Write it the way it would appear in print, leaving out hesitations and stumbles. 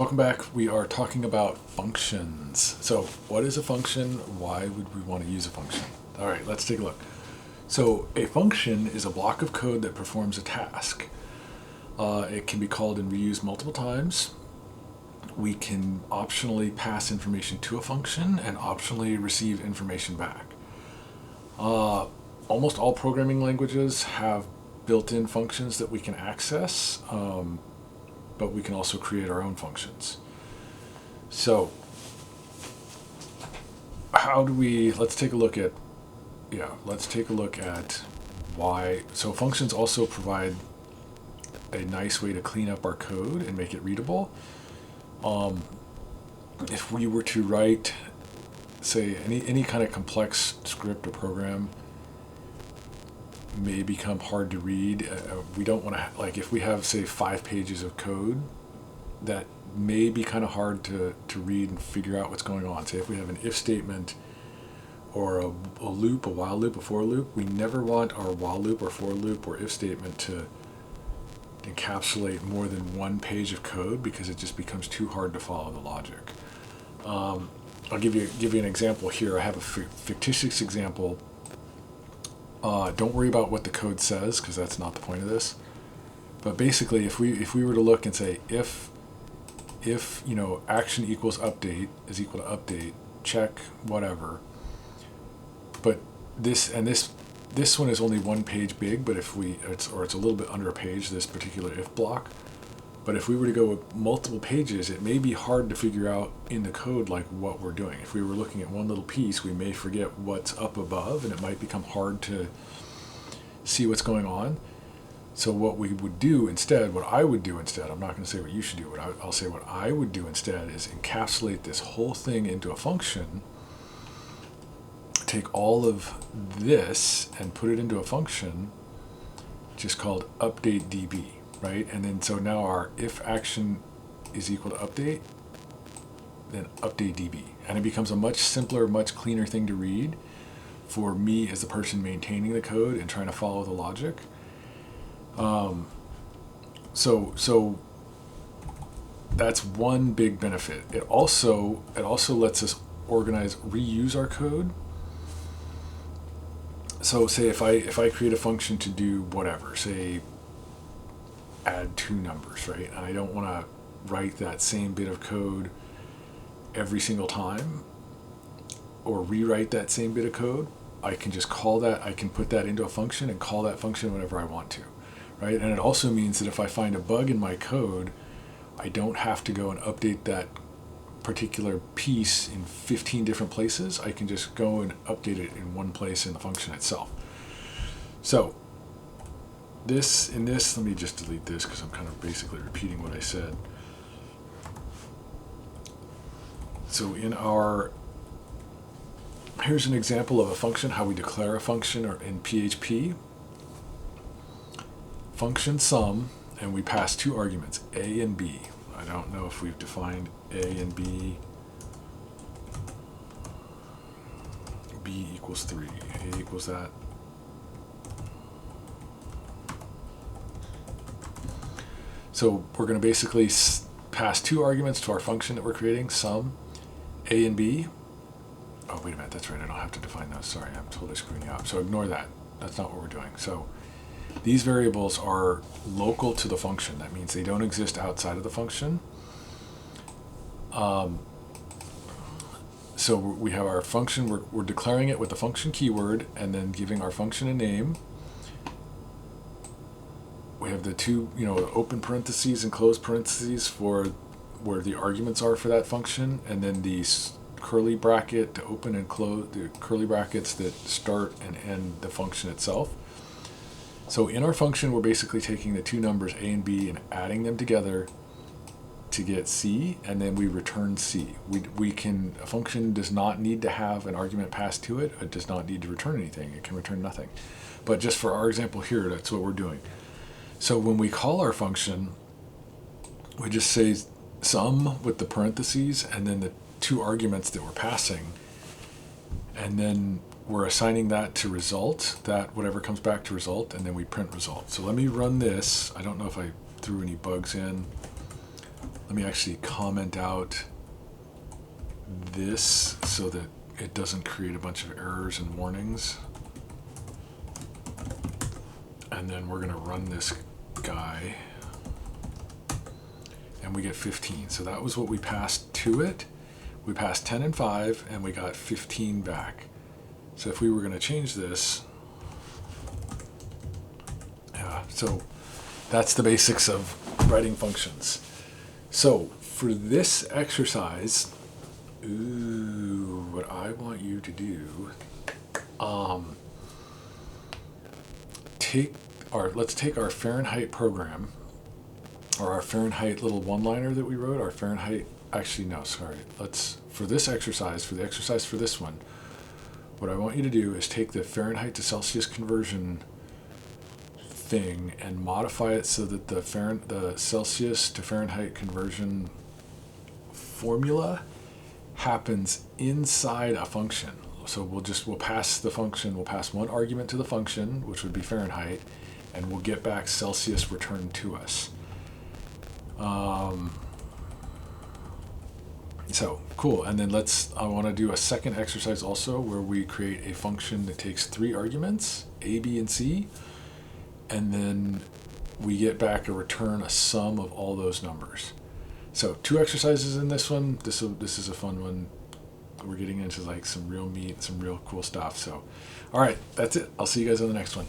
Welcome back. We are talking about functions. So what is a function? Why would we want to use a function? All right, let's take a look. So a function is a block of code that performs a task. It can be called and reused multiple times. We can optionally pass information to a function and optionally receive information back. Almost all programming languages have built-in functions that we can access. But we can also create our own functions. So let's take a look at why. So functions also provide a nice way to clean up our code and make it readable. If we were to write, say, any kind of complex script or program, may become hard to read. We don't want to, like, if we have, say, 5 pages of code, that may be kind of hard to read and figure out what's going on. Say if we have an if statement or a loop, a while loop, a for loop, we never want our while loop or for loop or if statement to encapsulate more than 1 page of code, because it just becomes too hard to follow the logic. I'll give you an example here. I have a fictitious example. Don't worry about what the code says, because that's not the point of this. But basically, if we were to look and say if action equals update is equal to update, check whatever. But this one is only 1 page big. But if it's a little bit under a page, this particular if block. But if we were to go with multiple pages, it may be hard to figure out in the code like what we're doing. If we were looking at one little piece, we may forget what's up above, and it might become hard to see what's going on. So what I would do instead, I'm not going to say what you should do, I'll say what I would do instead is encapsulate this whole thing into a function, take all of this and put it into a function just called update db. Right? And then so now our if action is equal to update, then update db. And it becomes a much simpler, much cleaner thing to read for me as the person maintaining the code and trying to follow the logic. So that's one big benefit. It also lets us reuse our code. So say if I create a function to do whatever, say add 2 numbers, right? And I don't want to write that same bit of code every single time or rewrite that same bit of code. I can just I can put that into a function and call that function whenever I want to, right? And it also means that if I find a bug in my code, I don't have to go and update that particular piece in 15 different places. I can just go and update it in one place in the function itself. So let me just delete this because I'm kind of basically repeating what I said. So here's an example of a function, how we declare a function or in PHP. Function sum, and we pass 2 arguments, A and B. I don't know if we've defined A and B. B equals 3, A equals that. So we're going to basically pass 2 arguments to our function that we're creating, sum, A and B. Oh, wait a minute, that's right, I don't have to define those. Sorry, I'm totally screwing you up. So ignore that. That's not what we're doing. So these variables are local to the function. That means they don't exist outside of the function. So we have our function, we're declaring it with the function keyword and then giving our function a name. We have the 2, open parentheses and close parentheses for where the arguments are for that function, and then these curly bracket to open and close, the curly brackets that start and end the function itself. So in our function, we're basically taking the 2 numbers A and B and adding them together to get C, and then we return C. A function does not need to have an argument passed to it. It does not need to return anything. It can return nothing. But just for our example here, that's what we're doing. So when we call our function, we just say sum with the parentheses and then the 2 arguments that we're passing, and then we're assigning that to result, that whatever comes back to result, and then we print result. So let me run this. I don't know if I threw any bugs in. let me actually comment out this so that it doesn't create a bunch of errors and warnings. And then we're going to run this guy. And we get 15. So that was what we passed to it. We passed 10 and 5, and we got 15 back. So if we were going to change this, so that's the basics of writing functions. So for this exercise, what I want you to do, let's take our Fahrenheit program, or our Fahrenheit little one-liner that we wrote, our Fahrenheit, actually no, sorry, for this exercise, for the exercise for this one, what I want you to do is take the Fahrenheit to Celsius conversion thing and modify it so that the Celsius to Fahrenheit conversion formula happens inside a function. So we'll pass the function, we'll pass one argument to the function, which would be Fahrenheit, and we'll get back Celsius returned to us. So cool. And then I want to do a second exercise also where we create a function that takes 3 arguments, A, B, and C, and then we get back a sum of all those numbers. So 2 exercises in this one. This is a fun one. We're getting into like some real meat, some real cool stuff. So, all right, that's it. I'll see you guys on the next one.